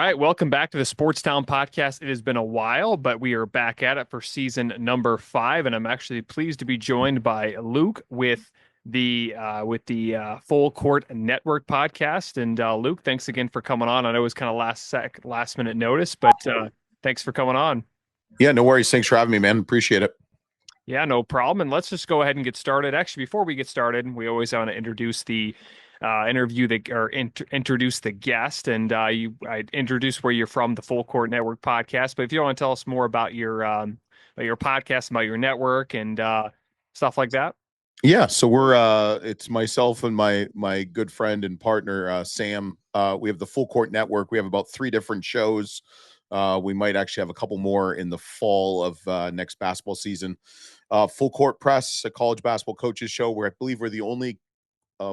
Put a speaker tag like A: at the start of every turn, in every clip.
A: right, welcome back to the Sports Town podcast. It has been a while, but we are back at it for season number 5, and I'm actually pleased to be joined by Luke with the Full Court Network podcast. And Luke, thanks again for coming on. I know it was kind of last minute notice, but thanks for coming on.
B: Yeah, no worries. Thanks for having me, man. Appreciate it.
A: Yeah, no problem. And let's just go ahead and get started. Actually, before we get started, we always want to introduce the introduce the guest, and I introduce where you're from, the Full Court Network podcast. But if you want to tell us more about your podcast, about your network, and stuff like that.
B: Yeah, so we're it's myself and my good friend and partner Sam. We have the Full Court Network. We have about 3 different shows. We might actually have a couple more in the fall of next basketball season. Full Court Press, a college basketball coaches show, where I believe we're the only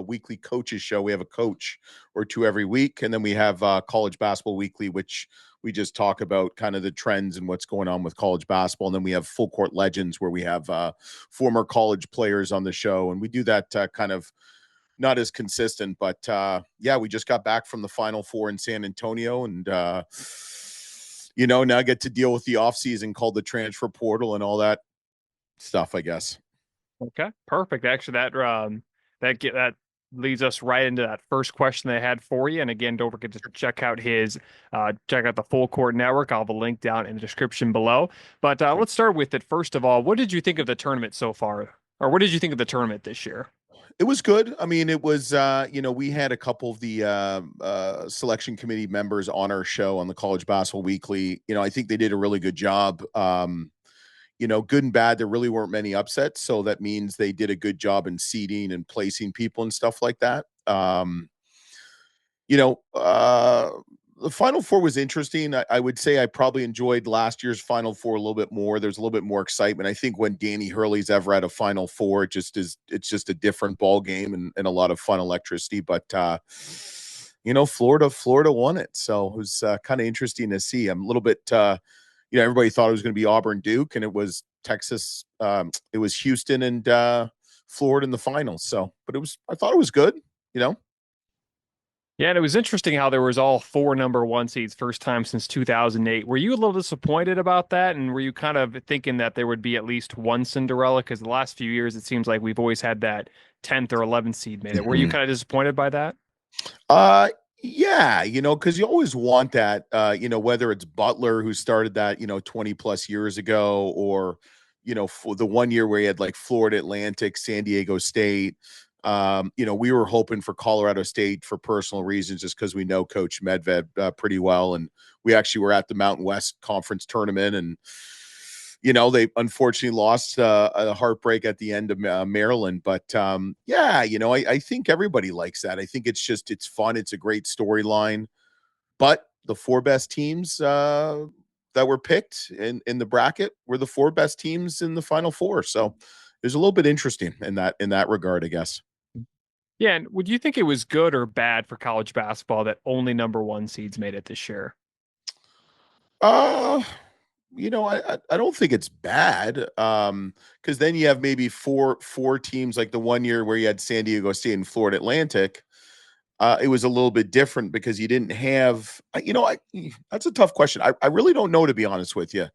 B: weekly coaches show. We have a coach or 2 every week, and then we have College Basketball Weekly, which we just talk about kind of the trends and what's going on with college basketball. And then we have Full Court Legends, where we have former college players on the show, and we do that kind of not as consistent, but yeah, we just got back from the Final Four in San Antonio, and now I get to deal with the off season called the transfer portal and all that stuff, I guess.
A: Okay, perfect. Actually, that leads us right into that first question they had for you. And again, don't forget to check out the Full Court Network. I'll have a link down in the description below. But let's start with it. First of all, what did you think of the tournament so far? Or what did you think of the tournament this year?
B: It was good. I mean, it was, we had a couple of the selection committee members on our show on the College Basketball Weekly. I think they did a really good job. Good and bad, there really weren't many upsets. So that means they did a good job in seeding and placing people and stuff like that. The Final Four was interesting. I would say I probably enjoyed last year's Final Four a little bit more. There's a little bit more excitement. I think when Danny Hurley's ever at a Final Four, it's just a different ball game and a lot of fun electricity. But Florida won it, so it was kind of interesting to see. I'm a little bit, everybody thought it was going to be Auburn Duke, and it was Texas. It was Houston and Florida in the finals. So, but I thought it was good.
A: Yeah, and it was interesting how there was all 4 number 1 seeds, first time since 2008. Were you a little disappointed about that? And were you kind of thinking that there would be at least one Cinderella? Because the last few years, it seems like we've always had that 10th or 11th seed made it. Were you kind of disappointed by that?
B: Yeah, because you always want that, whether it's Butler who started that, 20 plus years ago, or, for the one year where he had like Florida Atlantic, San Diego State. We were hoping for Colorado State for personal reasons, just because we know Coach Medved pretty well. And we actually were at the Mountain West Conference tournament, and, they unfortunately lost a heartbreak at the end of Maryland. But yeah, I think everybody likes that. I think it's fun. It's a great storyline. But the 4 best teams that were picked in the bracket were the 4 best teams in the Final Four. So there's a little bit interesting in that regard, I guess.
A: Yeah, and would you think it was good or bad for college basketball that only number 1 seeds made it this year?
B: I don't think it's bad. Because then you have maybe four teams, like the one year where you had San Diego State and Florida Atlantic. It was a little bit different because you didn't have, that's a tough question. I really don't know, to be honest with you.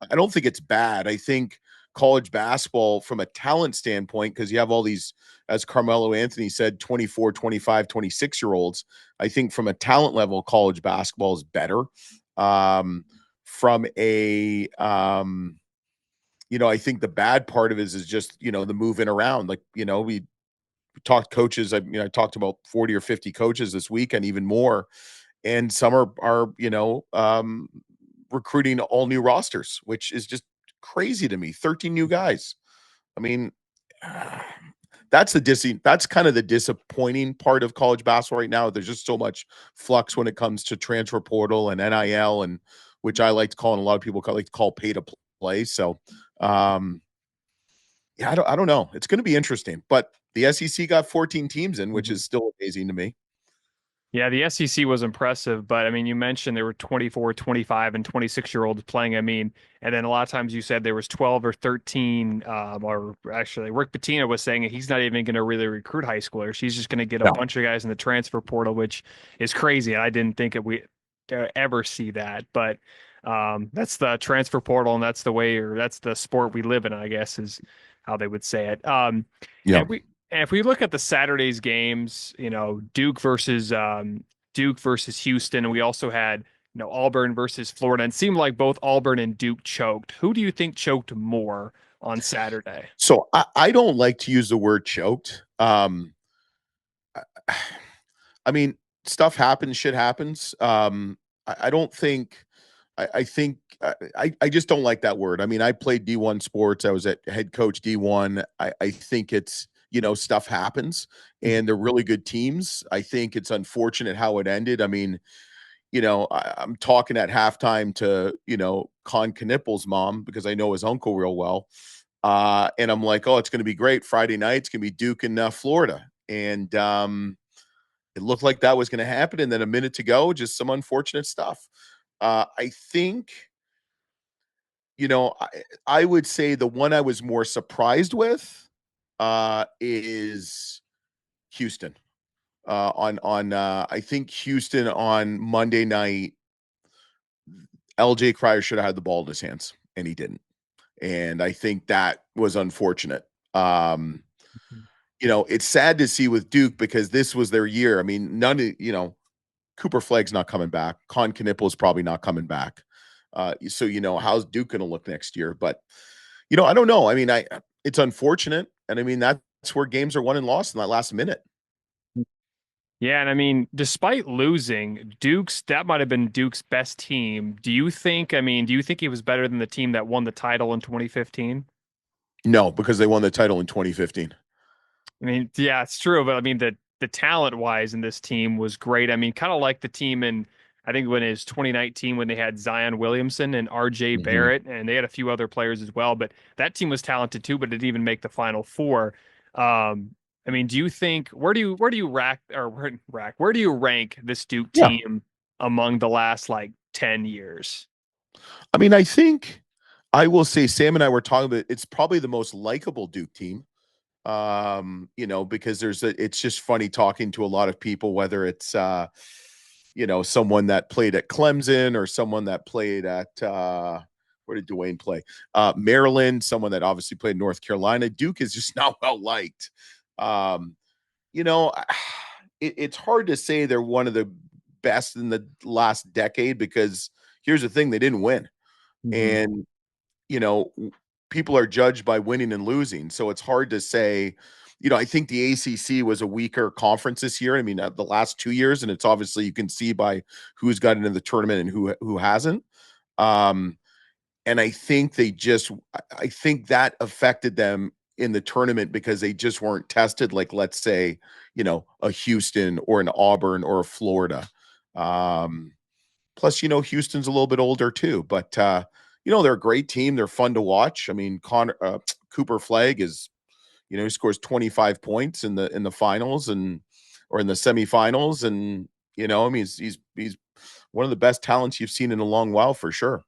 B: I don't think it's bad. I think college basketball from a talent standpoint, because you have all these, as Carmelo Anthony said, 24, 25, 26-year-olds. I think from a talent level, college basketball is better. From a, I think the bad part of it is just, the moving around. Like, we talked coaches. I talked about 40 or 50 coaches this week, and even more. And some are recruiting all new rosters, which is just crazy to me. 13 new guys. I mean, that's kind of the disappointing part of college basketball right now. There's just so much flux when it comes to transfer portal and NIL, and which I like to call, and a lot of people like to call pay to play. So, yeah, I don't know. It's going to be interesting, but the SEC got 14 teams in, which is still amazing to me.
A: Yeah, the SEC was impressive, but I mean, you mentioned there were 24, 25, and 26-year-olds playing. I mean, and then a lot of times you said there was 12 or 13, or actually Rick Pitino was saying he's not even going to really recruit high schoolers. He's just going to get a bunch of guys in the transfer portal, which is crazy. And I didn't think ever see that. But that's the transfer portal, and that's the way, or that's the sport we live in, I guess, is how they would say it.
B: Yeah.
A: And we and if we look at the Saturday's games, Duke versus Houston, and we also had Auburn versus Florida, and it seemed like both Auburn and Duke choked. Who do you think choked more on Saturday?
B: So I don't like to use the word choked. I mean, stuff happens, shit happens. I don't think. I think I just don't like that word. I mean, I played D1 sports. I was at head coach D1. I think it's stuff happens, and they're really good teams. I think it's unfortunate how it ended. I mean, I'm talking at halftime to Con Knippel's mom because I know his uncle real well, and I'm like, oh, it's going to be great. Friday night, it's going to be Duke in Florida, and it looked like that was going to happen, and then a minute to go, just some unfortunate stuff. I think, I would say the one I was more surprised with is Houston. I think Houston on Monday night, LJ Cryer should have had the ball in his hands, and he didn't. And I think that was unfortunate. Um, it's sad to see with Duke because this was their year. I mean, none of, Cooper Flagg's not coming back. Con Knippel is probably not coming back. So how's Duke going to look next year? But I don't know. I mean, it's unfortunate, and I mean that's where games are won and lost in that last minute.
A: Yeah, and I mean, despite losing, that might have been Duke's best team. Do you think he was better than the team that won the title in 2015?
B: No, because they won the title in 2015.
A: I mean, yeah, it's true, but I mean the talent wise in this team was great. I mean, kind of like the team in I think when it was 2019 when they had Zion Williamson and RJ
B: Mm-hmm.
A: Barrett and they had a few other players as well, but that team was talented too, but it didn't even make the final four. I mean, do you think where do you where do you rank this Duke
B: Yeah.
A: team among the last like 10 years?
B: I mean, I think I will say Sam and I were talking about it's probably the most likable Duke team. Because it's just funny talking to a lot of people, whether it's someone that played at Clemson or someone that played at where did Dwayne play? Maryland, someone that obviously played North Carolina. Duke is just not well liked. Um, you know, it's hard to say they're one of the best in the last decade because here's the thing, they didn't win.
A: Mhm.
B: And you know, people are judged by winning and losing. So it's hard to say, I think the ACC was a weaker conference this year. I mean, the last 2 years, and it's obviously you can see by who's gotten into the tournament and who hasn't. Um, and I think that affected them in the tournament because they just weren't tested like, let's say, a Houston or an Auburn or a Florida. Um, Plus, Houston's a little bit older too, but they're a great team. They're fun to watch. I mean, Cooper Flagg is, he scores 25 points in the finals and or in the semifinals, and I mean, he's one of the best talents you've seen in a long while for sure.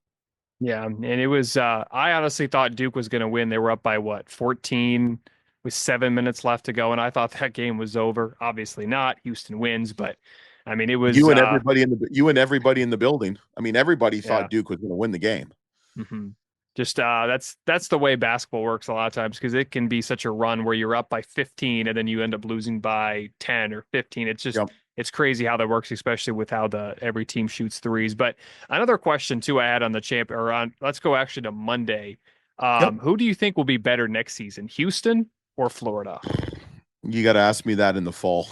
A: Yeah, and it was I honestly thought Duke was going to win. They were up by what, 14 with 7 minutes left to go and I thought that game was over. Obviously not. Houston wins, but I mean it was
B: You and everybody in the building. I mean, everybody
A: yeah.
B: thought Duke was going to win the game.
A: hmm Just that's the way basketball works a lot of times because it can be such a run where you're up by 15 and then you end up losing by 10 or 15.
B: Yep.
A: It's crazy how that works, especially with how the every team shoots threes. But another question too I had on the champ or on let's go actually to Monday.
B: Yep.
A: Who do you think will be better next season, Houston or Florida?
B: You got to ask me that in the fall.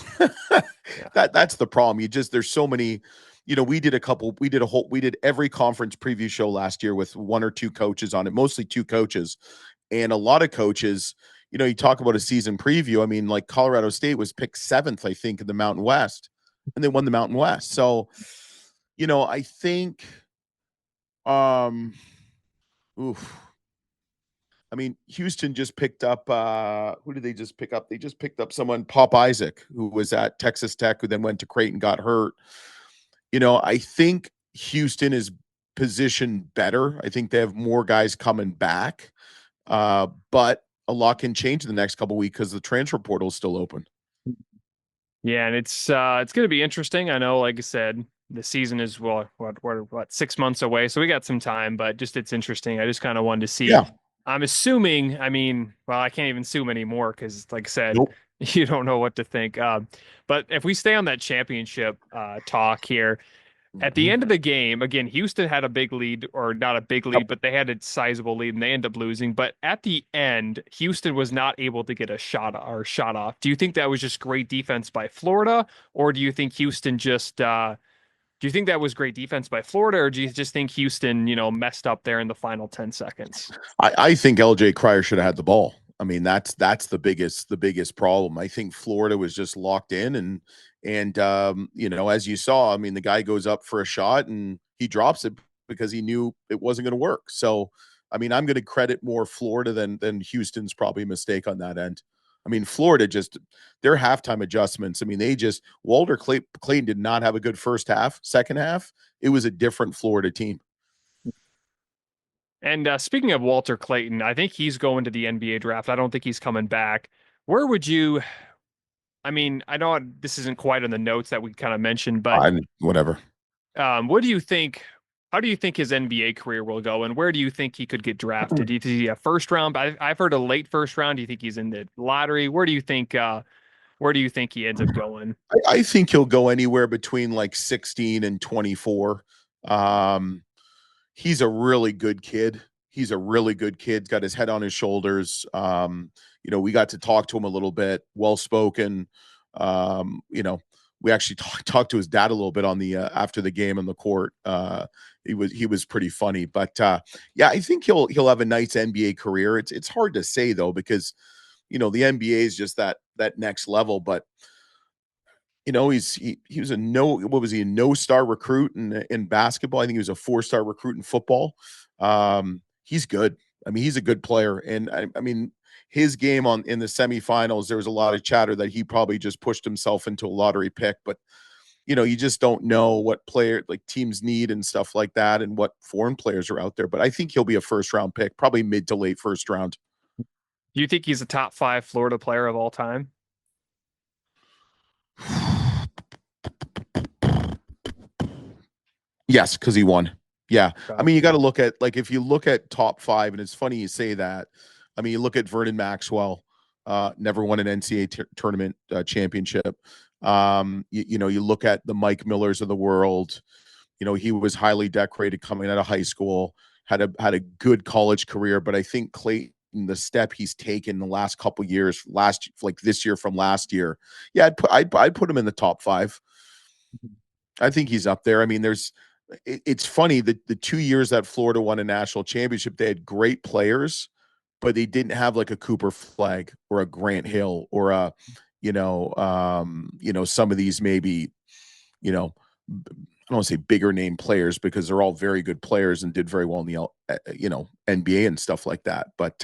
A: Yeah.
B: That's the problem. There's so many, we did every conference preview show last year with one or two coaches on it, mostly two coaches. And a lot of coaches, you talk about a season preview. I mean, like Colorado State was picked seventh, I think, in the Mountain West, and they won the Mountain West. So, I think, um, oof. I mean, Houston just picked up who did they just pick up? They just picked up someone, Pop Isaac, who was at Texas Tech, who then went to Creighton, got hurt. I think Houston is positioned better. I think they have more guys coming back. But a lot can change in the next couple of weeks because the transfer portal is still open.
A: Yeah, and it's going to be interesting. I know, like I said, the season is what 6 months away, so we got some time. But just it's interesting. I just kind of wanted to see.
B: Yeah.
A: I'm assuming. I mean, well, I can't even assume anymore because, like I said,
B: Nope.
A: you don't know what to think. But if we stay on that championship talk here, at the
B: Mhm.
A: end of the game, again, Houston had a big lead, or not a big
B: Yep.
A: lead, but they had a sizable lead, and they ended up losing. But at the end, Houston was not able to get a shot off. Do you think that was just great defense by Florida, or do you think Houston just do you think that was great defense by Florida, or do you just think Houston, messed up there in the final 10 seconds?
B: I think LJ Cryer should have had the ball. I mean, that's the biggest problem. I think Florida was just locked in and as you saw, I mean, the guy goes up for a shot and he drops it because he knew it wasn't going to work. So, I mean, I'm going to credit more Florida than Houston's probably a mistake on that end. I mean, Florida just their halftime adjustments. I mean, they just Clayton did not have a good first half. Second half, it was a different Florida team.
A: And speaking of Walter Clayton, I think he's going to the NBA draft. I don't think he's coming back. Where would you? I mean, I know this isn't quite on the notes that we kind of mentioned, but
B: Whatever.
A: what do you think? How do you think his NBA career will go, and where do you think he could get drafted? Do you think a first round? I've heard a late first round. Do you think he's in the lottery? Where do you think? Where do you think he ends up going?
B: I think he'll go anywhere between like 16 and 24. Um, he's a really good kid. He's a really good kid. Got his head on his shoulders. We got to talk to him a little bit. Well spoken. Um, you know, we actually talked to his dad a little bit on the after the game on the court. He was pretty funny, but yeah, I think he'll have a nice NBA career. It's hard to say though because the NBA is just that next level, but he was a no star recruit in basketball. I think he was a 4-star recruit in football. He's good. I mean, he's a good player, and I mean, his game in the semifinals, there was a lot of chatter that he probably just pushed himself into a lottery pick, but you just don't know what player like teams need and stuff like that, and what foreign players are out there. But I think he'll be a first round pick, probably mid to late first round.
A: Do you think he's a top five Florida player of all time?
B: Yes, because he won. Yeah. I
A: Okay.
B: mean, you got to look at like if you look at top five, and it's funny you say that. I mean, you look at Vernon Maxwell, never won an NCAA tournament championship. You look at the Mike Millers of the world. He was highly decorated coming out of high school, had a good college career, but I think Clayton, the step he's taken the last couple years, last like this year from last year, yeah, I'd put him in the top five. I think he's up there. I mean, it's funny that the 2 years that Florida won a national championship, they had great players, but they didn't have like a Cooper Flag or a Grant Hill or some of these maybe, you know, I don't want to say bigger name players because they're all very good players and did very well in the NBA and stuff like that. But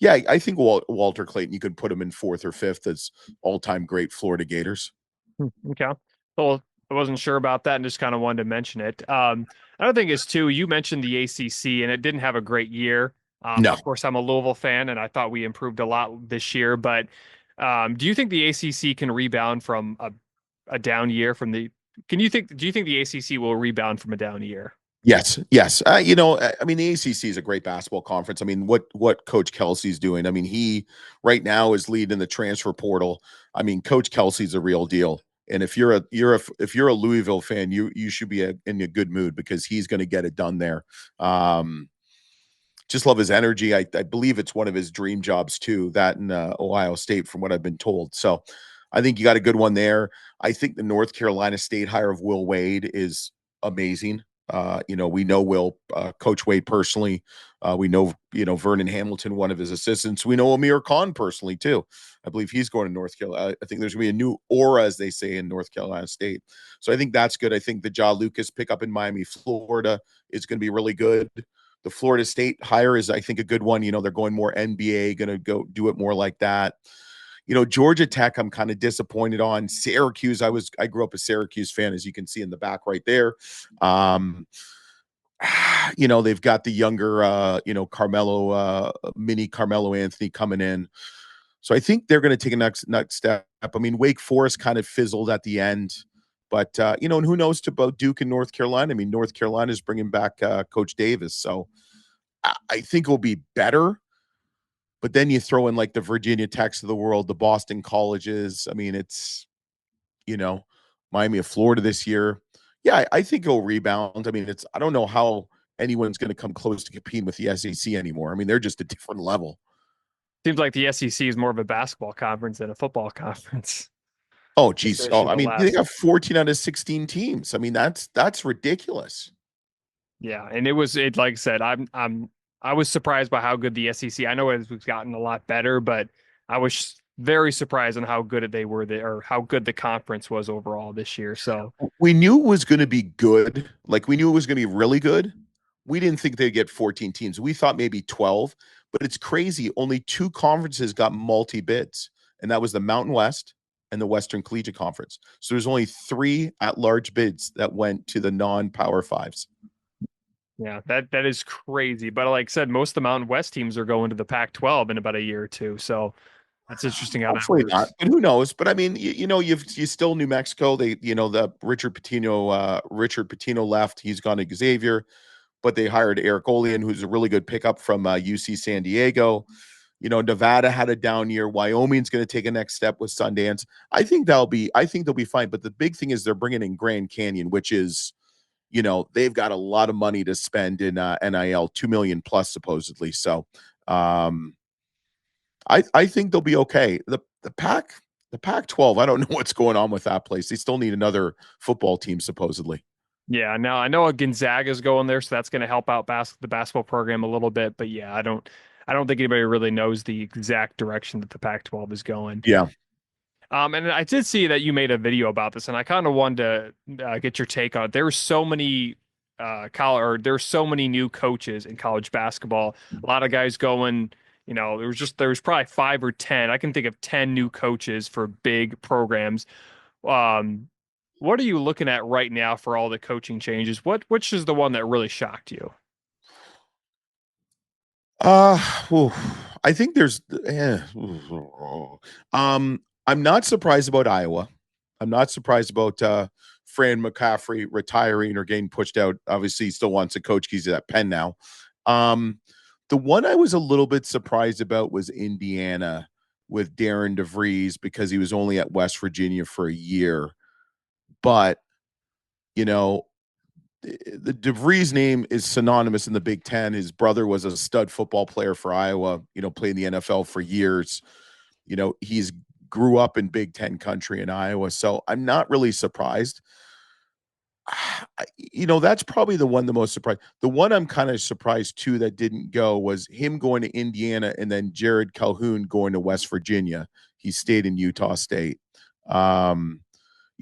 B: yeah, I think Walter Clayton, you could put him in fourth or fifth as all time great Florida Gators.
A: Okay. Well, I wasn't sure about that and just kind of wanted to mention it. Another thing is too, you mentioned the ACC and it didn't have a great year.
B: No.
A: Of course, I'm a Louisville fan and I thought we improved a lot this year, but do you think the ACC can rebound from a down year do you think the ACC will rebound from a down year?
B: Yes, yes. I mean, the ACC is a great basketball conference. I mean, what Coach Kelsey's doing. I mean, he right now is leading the transfer portal. I mean, Coach Kelsey's a real deal. And if you're a Louisville fan, you should be in a good mood because he's going to get it done there. Um, just love his energy. I believe it's one of his dream jobs too. That in Ohio State, from what I've been told. So, I think you got a good one there. I think the North Carolina State hire of Will Wade is amazing. We know Coach Wade personally. We know, Vernon Hamilton, one of his assistants. We know Amir Khan personally too. I believe he's going to North Carolina. I think there's going to be a new aura, as they say, in North Carolina State. So I think that's good. I think the Ja Lucas pickup in Miami, Florida is going to be really good. The Florida State hire is, I think, a good one. They're going more NBA, going to go do it more like that. Georgia Tech, I'm kind of disappointed on. Syracuse, I grew up a Syracuse fan, as you can see in the back right there. Um, they've got the younger, Carmelo, mini Carmelo Anthony coming in. So I think they're going to take a next step. I mean, Wake Forest kind of fizzled at the end, But and who knows about Duke and North Carolina? I mean, North Carolina is bringing back Coach Davis, so I think it'll be better. But then you throw in like the Virginia Techs of the world, the Boston colleges. I mean, it's you know Miami of Florida this year. Yeah, I think it'll rebound. I mean, I don't know how anyone's going to come close to competing with the SEC anymore. I mean, they're just a different level.
A: Seems like the SEC is more of a basketball conference than a football conference,
B: Oh, geez. Oh,
A: especially
B: I
A: the
B: mean, they
A: last.
B: got 14 out of 16 teams. I mean, that's ridiculous.
A: Yeah, and it like I said, I was surprised by how good the SEC. I know it's gotten a lot better, but I was very surprised on how good they were there, or how good the conference was overall this year. So
B: We knew it was going to be good. Like we knew it was going to be really good. We didn't think they'd get 14 teams. We thought maybe 12, but it's crazy. Only two conferences got multi bids, and that was the Mountain West and the Western Collegiate Conference. So there's only three at large bids that went to the non Power Fives.
A: yeah, that is crazy. But like I said, most of the Mountain West teams are going to the Pac-12 in about a year or two. So that's interesting how that
B: Hopefully not,
A: works.
B: but who knows? But I mean, you still New Mexico. They, the Richard Patino left. He's gone to Xavier, but they hired Eric Olian, who's a really good pickup from UC San Diego. Nevada had a down year. Wyoming's going to take a next step with Sundance. I think they'll be fine. But the big thing is they're bringing in Grand Canyon, which is, they've got a lot of money to spend in NIL, 2 million plus supposedly. So, I think they'll be okay. The Pac-12. I don't know what's going on with that place. They still need another football team supposedly.
A: Yeah, now I know Gonzaga is going there, so that's going to help out the basketball program a little bit. But yeah, I don't think anybody really knows the exact direction that the Pac-12 is going.
B: Yeah.
A: And I did see that you made a video about this, and I kind of wanted to get your take on it. There were so many there's so many new coaches in college basketball. A lot of guys going. There was probably 5 or 10. I can think of 10 new coaches for big programs. Um, what are you looking at right now for all the coaching changes? Which is the one that really shocked you?
B: Uh, oof. I think there's. I'm not surprised about Iowa. I'm not surprised about Fran McCaffrey retiring or getting pushed out. Obviously, he still wants to coach. He's at Penn now. Um, the one I was a little bit surprised about was Indiana with Darren DeVries because he was only at West Virginia for a year. But you know, the DeVries name is synonymous in the Big Ten. His brother was a stud football player for Iowa, played in the NFL for years. He's grew up in Big Ten country in Iowa. So I'm not really surprised. That's probably the most surprised. The one I'm kind of surprised too that didn't go was him going to Indiana and then Jared Calhoun going to West Virginia. He stayed in Utah State. Um,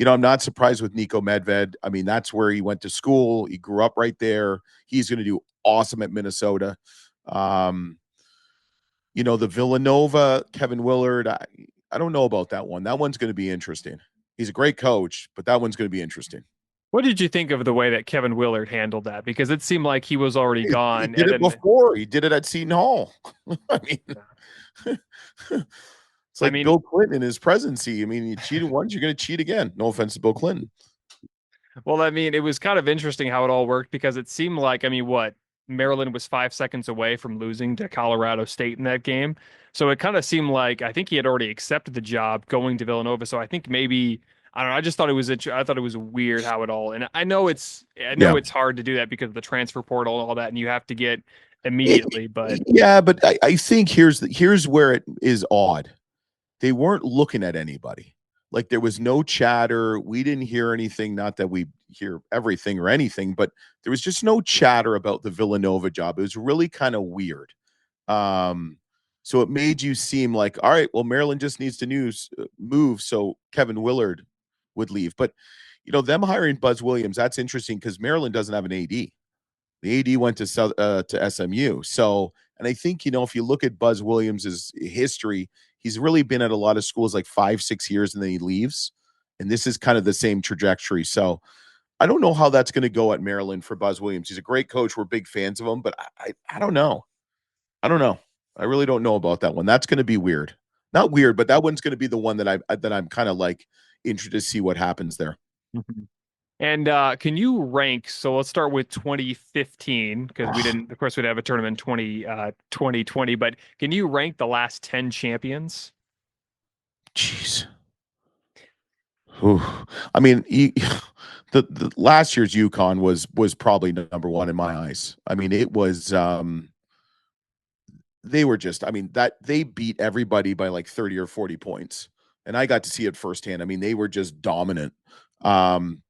B: I'm not surprised with Nico Medved. I mean, that's where he went to school. He grew up right there. He's going to do awesome at Minnesota. The Villanova, Kevin Willard. I don't know about that one. That one's going to be interesting. He's a great coach, but that one's going to be interesting.
A: What did you think of the way that Kevin Willard handled that? Because it seemed like he was already
B: He
A: gone,
B: did
A: and
B: it
A: then
B: before. He did it at Seton Hall. I mean, it's
A: I
B: like
A: mean,
B: Bill Clinton in his presidency. I mean, you cheated once, you're going to cheat again. No offense to Bill Clinton.
A: well, I mean, it was kind of interesting how it all worked because it seemed like, I mean, what Maryland was 5 seconds away from losing to Colorado State in that game. So it kind of seemed like I think he had already accepted the job going to Villanova. So I think maybe I don't know. I just thought it was I thought it was weird how it all. And I know
B: Yeah.
A: it's hard to do that because of the transfer portal and all that, and you have to get immediately. But
B: Yeah, but I think here's where it is odd. They weren't looking at anybody. Like there was no chatter. We didn't hear anything. Not that we hear everything or anything, but there was just no chatter about the Villanova job. It was really kind of weird. Um, so it made you seem like, all right, well, Maryland just needs to move so Kevin Willard would leave. But them hiring Buzz Williams, that's interesting because Maryland doesn't have an AD. The AD went to SMU. So, and I think if you look at Buzz Williams's history, he's really been at a lot of schools like 5, 6 years, and then he leaves. And this is kind of the same trajectory. So, I don't know how that's going to go at Maryland for Buzz Williams. He's a great coach. We're big fans of him, but I don't know. I don't know. I really don't know about that one. That's going to be weird. Not weird, but that one's going to be the one that I'm kind of like interested to see what happens there.
A: Mhm. And can you rank? So let's start with 2015 because we
B: Oh,
A: didn't, of course, we'd have a tournament 2020. But can you rank the last 10 champions?
B: jeez. Ooh. I mean, the last year's UConn was probably number one in my eyes. I mean, it was they were just, I mean, that they beat everybody by like 30 or 40 points. And I got to see it firsthand. I mean, they were just dominant. Um,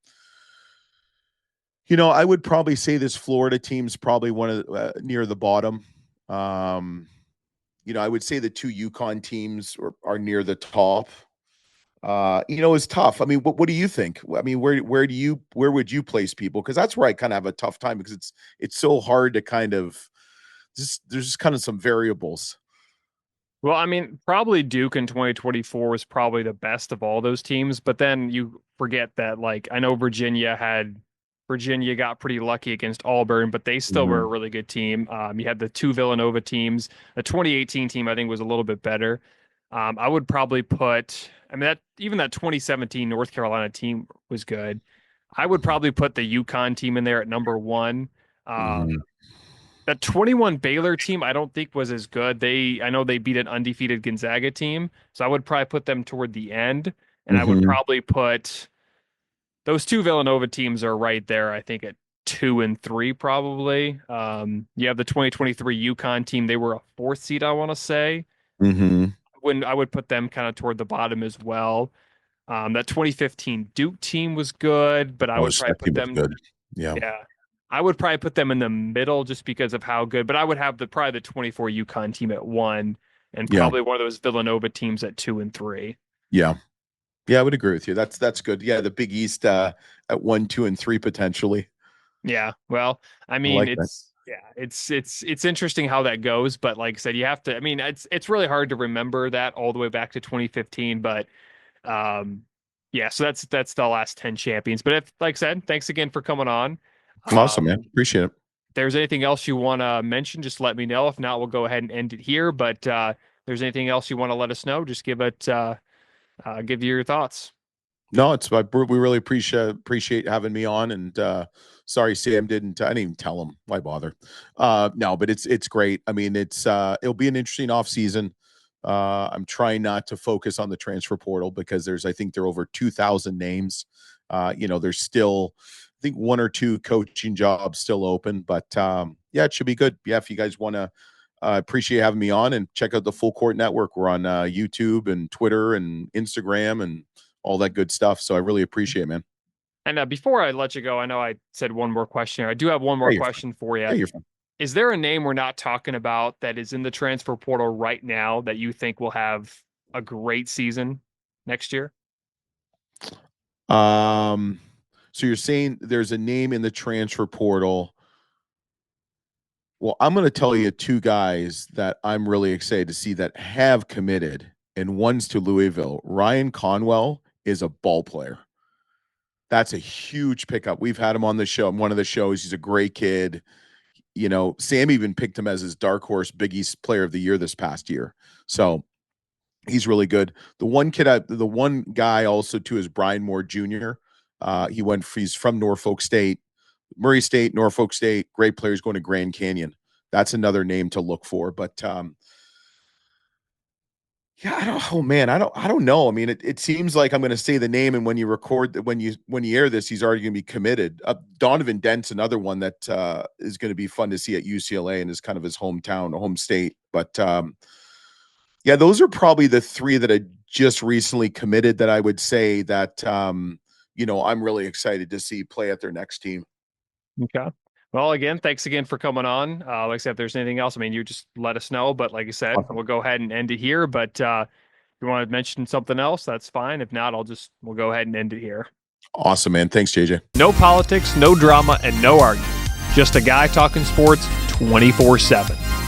B: I would probably say this Florida team's probably one of near the bottom. Um, I would say the two UConn teams are near the top. It's tough. I mean, what do you think? I mean, where would you place people? Because that's where I kind of have a tough time because it's so hard to kind of just there's just kind of some variables.
A: Well, I mean, probably Duke in 2024 was probably the best of all those teams, but then you forget that, like, I know Virginia got pretty lucky against Auburn, but they still were a
B: Mhm.
A: really good team. You had the two Villanova teams. The 2018 team, I think, was a little bit better. I would probably put, I mean, that even that 2017 North Carolina team was good. I would probably put the UConn team in there at number one.
B: Mhm.
A: That 21 Baylor team, I don't think was as good. I know they beat an undefeated Gonzaga team, so I would probably put them toward the end, and I would
B: Mhm.
A: probably put those two Villanova teams are right there. I think at two and three probably. You have the 2023 UConn team; they were a fourth seed, I want to say.
B: Mhm.
A: When I would put them kind of toward the bottom as well. That 2015 Duke team was good, but I
B: Oh,
A: would probably
B: that
A: put
B: team was
A: them
B: good. Yeah.
A: yeah. I would probably put them in the middle just because of how good, but I would have the probably the 24 UConn team at one and
B: Yeah.
A: probably one of those Villanova teams at two and three.
B: Yeah. Yeah, I would agree with you. That's good. Yeah, the Big East at 1, 2, and 3 potentially.
A: Yeah. Well, I
B: I
A: mean,
B: like that.
A: it's interesting how that goes, but like I said, you have to, I mean, it's really hard to remember that all the way back to 2015, but um yeah, so that's the last 10 champions. But if like I said, thanks again for coming on.
B: Awesome, man.
A: Um
B: Appreciate it.
A: there's anything else you want to mention, just let me know. If not, we'll go ahead and end it here. But if there's anything else you want to let us know, just give your thoughts.
B: No, we really appreciate having me on, and sorry Sam didn't. I didn't even tell him. Why bother? No, but it's great. I mean, it'll be an interesting off season. I'm trying not to focus on the transfer portal because I think there are over 2,000 names. There's still I think one or two coaching jobs still open, but yeah, it should be good. Yeah, if you guys want to. Appreciate having me on and check out the Full Court Network. We're on YouTube and Twitter and Instagram and all that good stuff. So I really appreciate it, man.
A: And before I let you go, I know I said one more question. I do have one more
B: Yeah, you're fine.
A: question for you.
B: Yeah, you're fine.
A: Is there a name we're not talking about that is in the transfer portal right now that you think will have a great season next year?
B: Um, so you're saying there's a name in the transfer portal. Well, I'm going to tell you two guys that I'm really excited to see that have committed, and one's to Louisville. Ryan Conwell is a ball player. That's a huge pickup. We've had him on the show, one of the shows. He's a great kid. Sam even picked him as his dark horse Big East player of the year this past year. So he's really good. The one guy also too is Brian Moore Jr. He's from Norfolk State, Murray State, Norfolk State. Great players going to Grand Canyon. That's another name to look for. But yeah, oh man, I don't know. I mean, it seems like I'm going to say the name, and when you air this, he's already going to be committed. Donovan Dent's another one that is going to be fun to see at UCLA and is kind of his hometown, home state. But yeah, those are probably the three that I just recently committed that I would say that I'm really excited to see play at their next team.
A: Okay. Well, again, thanks again for coming on. Like I said, if there's anything else, I mean, you just let us know. But like I said,
B: Awesome.
A: we'll go ahead and end it here. But if you want to mention something else, that's fine. If not, we'll go ahead and end it here.
B: Awesome, man. Thanks, JJ.
A: No politics, no drama, and no arguing. Just a guy talking sports 24/7.